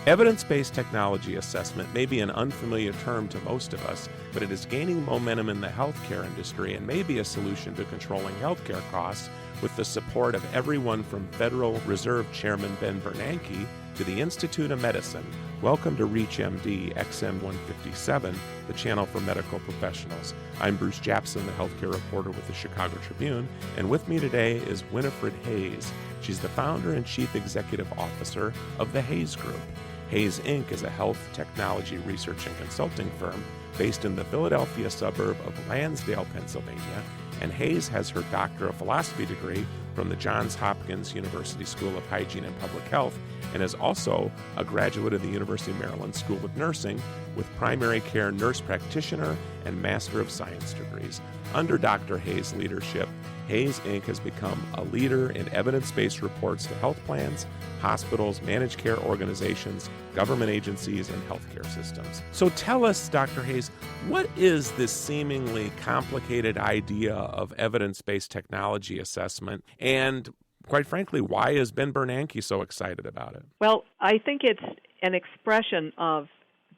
Evidence-based technology assessment may be an unfamiliar term to most of us, but it is gaining momentum in the healthcare industry and may be a solution to controlling healthcare costs with the support of everyone from Federal Reserve Chairman Ben Bernanke to the Institute of Medicine. Welcome to ReachMD XM157, the channel for medical professionals. I'm Bruce Japsen, the healthcare reporter with the Chicago Tribune, and with me today is Winifred Hayes. She's the founder and chief executive officer of the Hayes Group. Hayes, Inc. is a health technology research and consulting firm based in the Philadelphia suburb of Lansdale, Pennsylvania, and Hayes has her Doctor of Philosophy degree from the Johns Hopkins University School of Hygiene and Public Health, and is also a graduate of the University of Maryland School of Nursing with primary care nurse practitioner and Master of Science degrees. Under Dr. Hayes' leadership, Hayes, Inc. has become a leader in evidence-based reports to health plans, hospitals, managed care organizations, government agencies, and healthcare systems. So tell us, Dr. Hayes, what is this seemingly complicated idea of evidence-based technology assessment, and quite frankly, why is Ben Bernanke so excited about it? Well, I think it's an expression of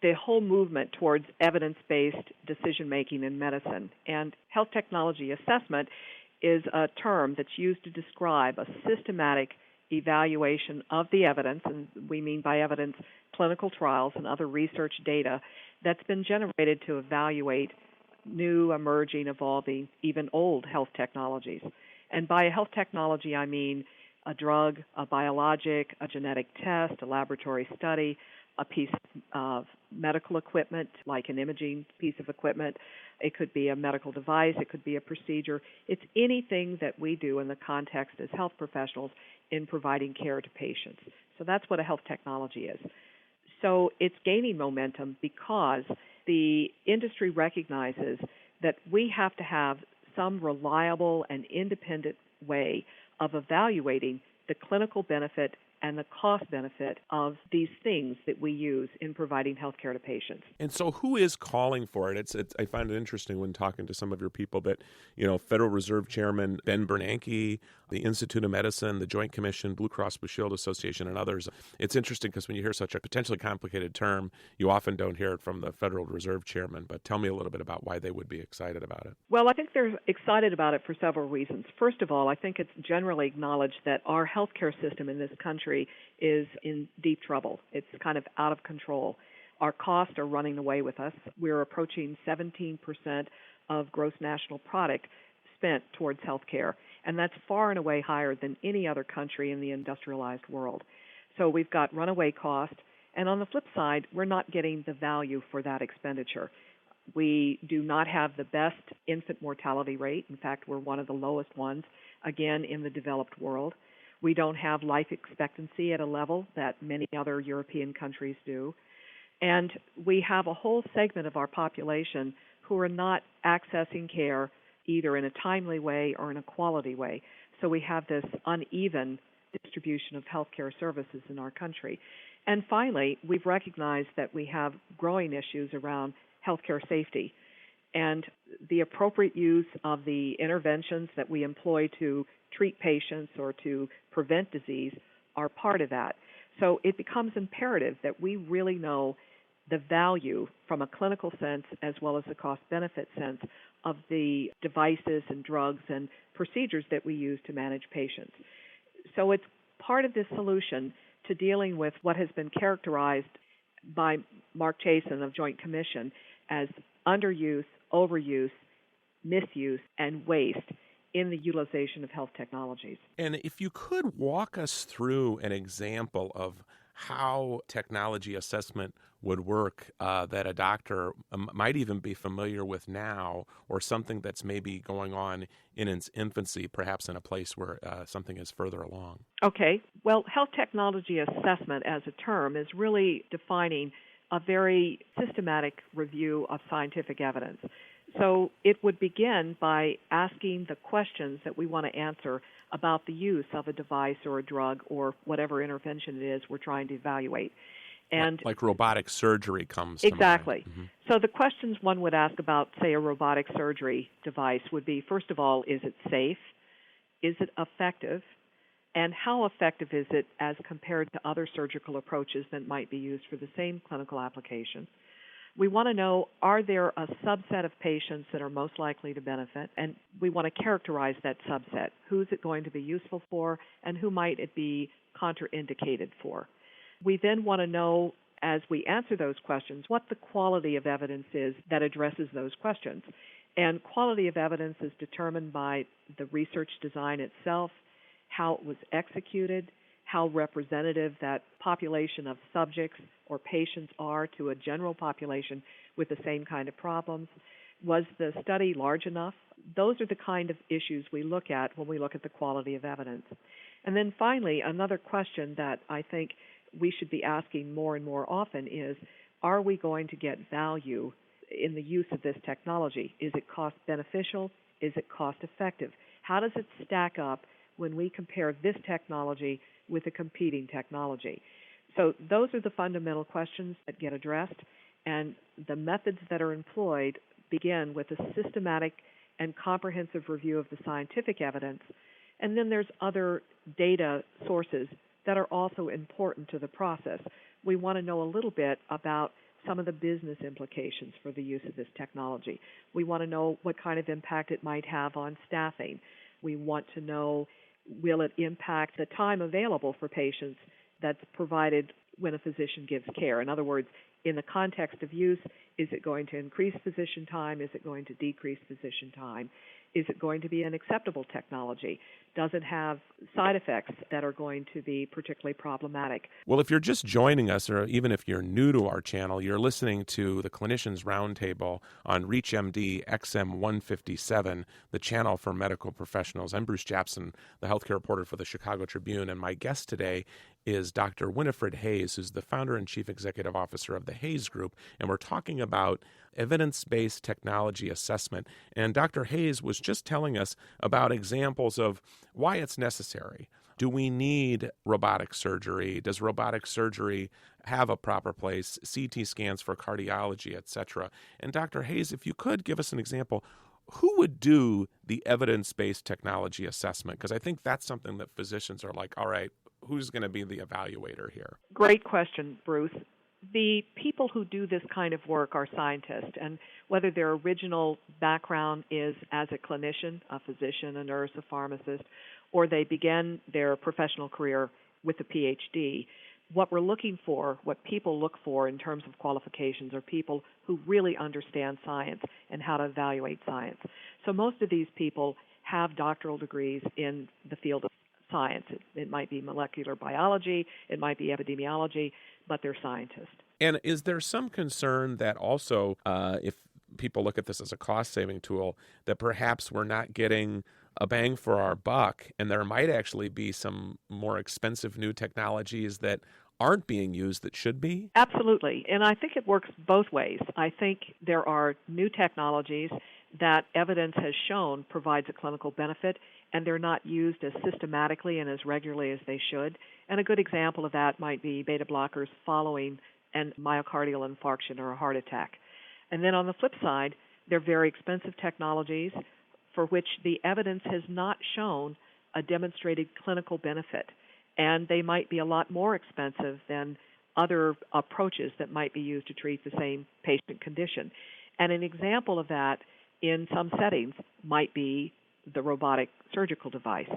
the whole movement towards evidence-based decision-making in medicine. And health technology assessment is a term that's used to describe a systematic evaluation of the evidence, and we mean by evidence clinical trials and other research data that's been generated to evaluate new, emerging, evolving, even old health technologies. And by a health technology, I mean a drug, a biologic, a genetic test, a laboratory study, a piece of medical equipment, like an imaging piece of equipment. It could be a medical device. It could be a procedure. It's anything that we do in the context as health professionals in providing care to patients. So that's what a health technology is. So it's gaining momentum because the industry recognizes that we have to have some reliable and independent way of evaluating the clinical benefit and the cost benefit of these things that we use in providing health care to patients. And so who is calling for it? I find it interesting when talking to some of your people that, Federal Reserve Chairman Ben Bernanke, the Institute of Medicine, the Joint Commission, Blue Cross Blue Shield Association, and others. It's interesting because when you hear such a potentially complicated term, you often don't hear it from the Federal Reserve Chairman. But tell me a little bit about why they would be excited about it. Well, I think they're excited about it for several reasons. First of all, I think it's generally acknowledged that our healthcare system in this country is in deep trouble. It's kind of out of control. Our costs are running away with us. We're approaching 17% of gross national product spent towards health care, and that's far and away higher than any other country in the industrialized world. So we've got runaway cost, and on the flip side, we're not getting the value for that expenditure. We do not have the best infant mortality rate. In fact, we're one of the lowest ones, again, in the developed world. We don't have life expectancy at a level that many other European countries do. And we have a whole segment of our population who are not accessing care either in a timely way or in a quality way. So we have this uneven distribution of healthcare services in our country. And finally, we've recognized that we have growing issues around healthcare safety. And the appropriate use of the interventions that we employ to treat patients or to prevent disease are part of that. So it becomes imperative that we really know the value from a clinical sense as well as the cost-benefit sense of the devices and drugs and procedures that we use to manage patients. So it's part of the solution to dealing with what has been characterized by Mark Chasen of Joint Commission as underuse, overuse, misuse, and waste in the utilization of health technologies. And if you could walk us through an example of how technology assessment would work that a doctor might even be familiar with now, or something that's maybe going on in its infancy, perhaps in a place where something is further along. Okay. Well, health technology assessment as a term is really defining a very systematic review of scientific evidence. So it would begin by asking the questions that we want to answer about the use of a device or a drug or whatever intervention it is we're trying to evaluate. And like robotic surgery comes exactly. to mind. So the questions one would ask about, say, a robotic surgery device would be, first of all, is it safe? Is it effective? And how effective is it as compared to other surgical approaches that might be used for the same clinical application? We want to know, are there a subset of patients that are most likely to benefit? And we want to characterize that subset. Who's it going to be useful for, and who might it be contraindicated for? We then want to know, as we answer those questions, what the quality of evidence is that addresses those questions. And quality of evidence is determined by the research design itself, how it was executed, how representative that population of subjects or patients are to a general population with the same kind of problems. Was the study large enough? Those are the kind of issues we look at when we look at the quality of evidence. And then finally, another question that I think we should be asking more and more often is, are we going to get value in the use of this technology? Is it cost beneficial? Is it cost effective? How does it stack up when we compare this technology with a competing technology? So those are the fundamental questions that get addressed, and the methods that are employed begin with a systematic and comprehensive review of the scientific evidence, and then there's other data sources that are also important to the process. We want to know a little bit about some of the business implications for the use of this technology. We want to know what kind of impact it might have on staffing. We want to know, will it impact the time available for patients that's provided when a physician gives care? In other words, in the context of use, is it going to increase physician time? Is it going to decrease physician time? Is it going to be an acceptable technology? Does it have side effects that are going to be particularly problematic? Well, if you're just joining us, or even if you're new to our channel, you're listening to the Clinicians Roundtable on ReachMD XM 157, the channel for medical professionals. I'm Bruce Japsen, the healthcare reporter for the Chicago Tribune, and my guest today is Dr. Winifred Hayes, who's the founder and chief executive officer of the Hayes Group, and we're talking about evidence-based technology assessment. And Dr. Hayes was just telling us about examples of why it's necessary. Do we need robotic surgery? Does robotic surgery have a proper place? CT scans for cardiology, etc. And Dr. Hayes, if you could give us an example, who would do the evidence-based technology assessment? Because I think that's something that physicians are like, all right, who's going to be the evaluator here? Great question, Bruce. The people who do this kind of work are scientists, and whether their original background is as a clinician, a physician, a nurse, a pharmacist, or they began their professional career with a PhD, what we're looking for, what people look for in terms of qualifications, are people who really understand science and how to evaluate science. So most of these people have doctoral degrees in the field of science. It might be molecular biology, it might be epidemiology, but they're scientists. And is there some concern that also, if people look at this as a cost-saving tool, that perhaps we're not getting a bang for our buck, and there might actually be some more expensive new technologies that aren't being used that should be? Absolutely, and I think it works both ways. I think there are new technologies that evidence has shown provides a clinical benefit, and they're not used as systematically and as regularly as they should. And a good example of that might be beta blockers following a myocardial infarction or a heart attack. And then on the flip side, they're very expensive technologies for which the evidence has not shown a demonstrated clinical benefit. And they might be a lot more expensive than other approaches that might be used to treat the same patient condition. And an example of that in some settings might be the robotic surgical device.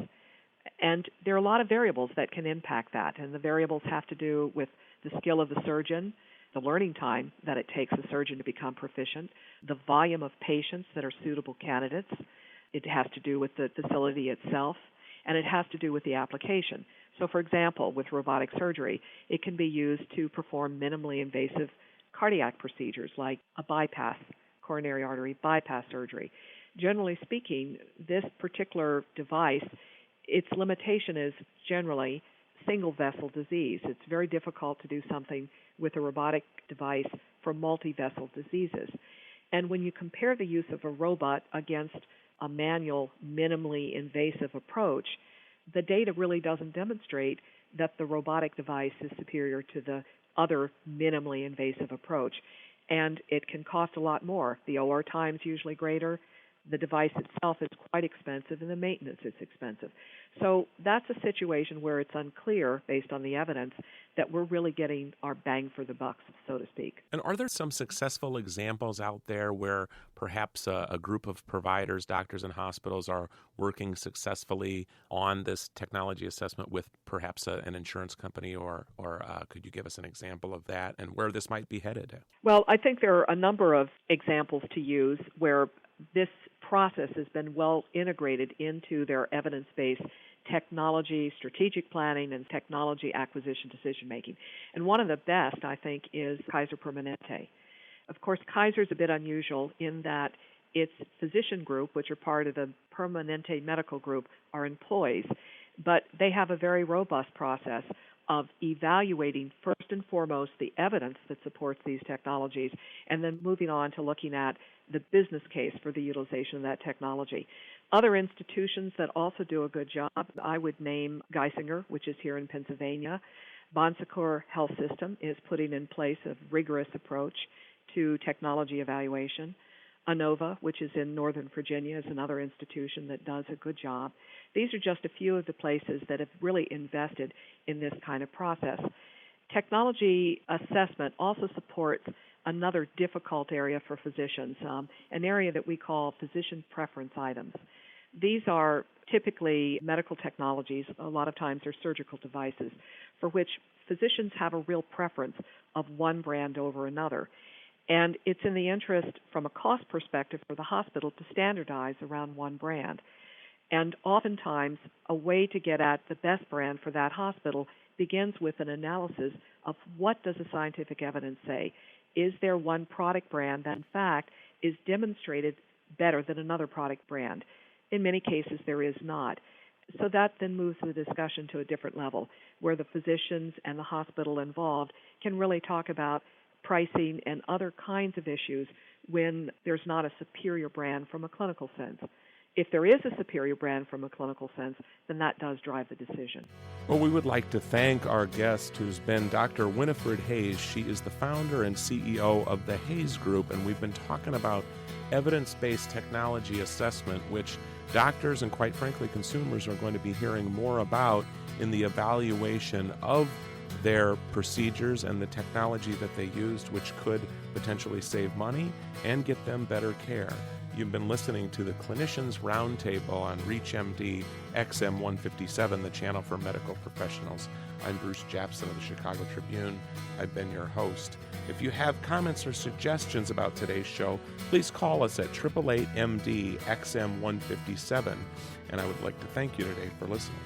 And there are a lot of variables that can impact that, and the variables have to do with the skill of the surgeon, the learning time that it takes a surgeon to become proficient, the volume of patients that are suitable candidates. It has to do with the facility itself, and it has to do with the application. So, for example, with robotic surgery, it can be used to perform minimally invasive cardiac procedures like a bypass, coronary artery bypass surgery. Generally speaking, this particular device, its limitation is generally single vessel disease. It's very difficult to do something with a robotic device for multi-vessel diseases. And when you compare the use of a robot against a manual, minimally invasive approach, the data really doesn't demonstrate that the robotic device is superior to the other minimally invasive approach. And it can cost a lot more. The OR time is usually greater. The device itself is quite expensive, and the maintenance is expensive. So that's a situation where it's unclear, based on the evidence, that we're really getting our bang for the buck, so to speak. And are there some successful examples out there where perhaps a group of providers, doctors, and hospitals are working successfully on this technology assessment with perhaps an insurance company, or could you give us an example of that and where this might be headed? Well, I think there are a number of examples to use where this process has been well integrated into their evidence-based technology, strategic planning, and technology acquisition decision-making. And one of the best, I think, is Kaiser Permanente. Of course, Kaiser's a bit unusual in that its physician group, which are part of the Permanente Medical Group, are employees, but they have a very robust process of evaluating first and foremost the evidence that supports these technologies, and then moving on to looking at the business case for the utilization of that technology. Other institutions that also do a good job, I would name Geisinger, which is here in Pennsylvania. Bon Secours Health System is putting in place a rigorous approach to technology evaluation. ANOVA, which is in Northern Virginia, is another institution that does a good job. These are just a few of the places that have really invested in this kind of process. Technology assessment also supports another difficult area for physicians, an area that we call physician preference items. These are typically medical technologies, a lot of times they're surgical devices, for which physicians have a real preference of one brand over another. And it's in the interest, from a cost perspective, for the hospital to standardize around one brand. And oftentimes, a way to get at the best brand for that hospital begins with an analysis of what does the scientific evidence say. Is there one product brand that, in fact, is demonstrated better than another product brand? In many cases, there is not. So that then moves the discussion to a different level, where the physicians and the hospital involved can really talk about pricing and other kinds of issues when there's not a superior brand from a clinical sense. If there is a superior brand from a clinical sense, then that does drive the decision. Well, we would like to thank our guest, who's been Dr. Winifred Hayes. She is the founder and CEO of the Hayes Group, and we've been talking about evidence-based technology assessment, which doctors and, quite frankly, consumers are going to be hearing more about in the evaluation of their procedures and the technology that they used, which could potentially save money and get them better care. You've been listening to the Clinicians Roundtable on ReachMD XM 157, the channel for medical professionals. I'm Bruce Japsen of the Chicago Tribune. I've been your host. If you have comments or suggestions about today's show, please call us at 888-MD XM 157. And I would like to thank you today for listening.